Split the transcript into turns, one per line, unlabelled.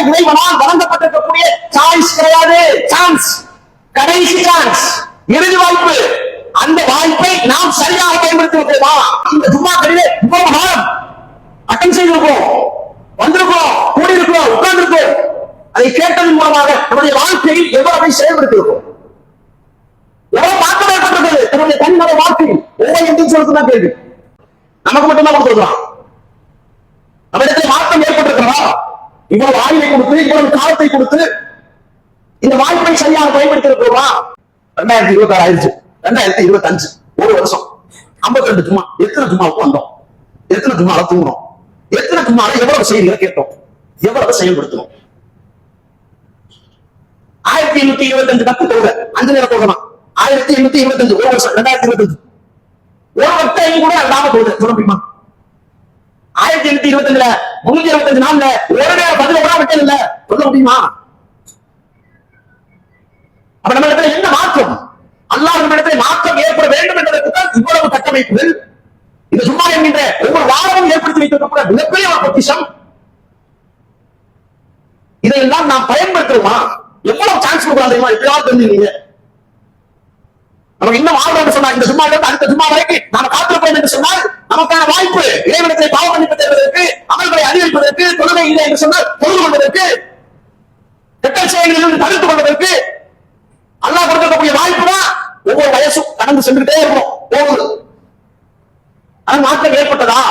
இறைவனால் வழங்கப்பட்டிருக்கக்கூடிய சாய்ஸ் கிடையாது. சான்ஸ், கடைசி சான்ஸ், இறுதி வாய்ப்பு. அந்த வாய்ப்பை நாம் சரியாக பயன்படுத்தி இருக்கிறோமா? இந்த ஜும்மாக்களிலே இவ்வளவு காலம் அட்டன் செய்திருக்கோம், வந்திருக்கோம், கூடியிருக்கிறோம், உட்கார்ந்திருக்கோம். அதை கேட்டதன் மூலமாக நம்முடைய வாழ்க்கையில் எவ்வளவை செயல்படுத்தியிருக்கோம், எவ்வளவு மாற்றம் ஏற்பட்டிருக்கிறது நம்முடைய தனிநபர் வாழ்க்கையில். ஒவ்வொரு இண்டிவிஜுவலுக்கு தான் கேள்வி. நமக்கு மட்டும்தான் கொடுத்துருக்கலாம். நம்ம இடத்துல மாற்றம் ஏற்பட்டிருக்கிறா? இவ்வளவு ஆயுளை கொடுத்து, இவ்வளவு காலத்தை கொடுத்து இந்த வாய்ப்பை சரியாக பயன்படுத்தி இருக்கிறோமா? 2026 ஆயிடுச்சு, 2025 ஒரு வருஷம், 52 ஜும்மா. எத்தனை ஜும்மாவுக்கு வந்தோம், எத்தனை ஜும்மாவை தூங்கணும், எத்தனை ஜும்மாவை எவ்வளவு செய்திகளை கேட்டோம், எவ்வளவு செயல்படுத்தணும்? 1825 கத்து தொழுக, 5 நேரம் தொழுகணும். 1825 ஒரு வருஷம், 2025 ஒரு வட்டையும் கூட இல்லாம தொழுது சொல்ல முடியுமா? 1825 325 நாள்ல ஒரு நேரம் பதில கூட விட்டு இல்ல சொல்ல முடியுமா? அப்ப நம்ம இடத்துல என்ன மாற்றம்? அல்லாஹ் நம்ம இடத்துல மாற்றம் ஏற்பட வேண்டும் என்பதற்கு தான் இவ்வளவு கட்டமைப்புகள். இந்த சும்மா என்கின்ற ஒவ்வொரு வாரமும் ஏற்படுத்தி வைத்திருக்கக்கூடிய மிகப்பெரிய ஒரு பொக்கிஷம். இதையெல்லாம் நாம் பயன்படுத்துறோமா? எவ்வளவு சான்ஸ் கொடுக்கலாம் தெரியுமா? எப்பயாவது தெரிஞ்சீங்க நம்ம இன்னும் வாழ்றோம் சொன்னா இந்த சும்மா அடுத்த சும்மா வரைக்கும் நாம காத்திருப்போம் என்று சொன்னால் நமக்கான வாய்ப்பு இறைவனத்தை பாவ மன்னிப்பு தேடுவதற்கு, அமல்களை அதிகரிப்பதற்கு, தொழுகை இல்லை என்று சொன்னால் தொழுது கொள்வதற்கு, கெட்ட செயல்களில் தடுத்துக் கொள்வதற்கு அல்லாஹ் கொடுக்கக்கூடிய வாய்ப்பு தான். ஒவ்வொரு வயசும் கடந்து சென்றுட்டே இருக்கணும், போகுது. அது மாற்றம் ஏற்பட்டதா?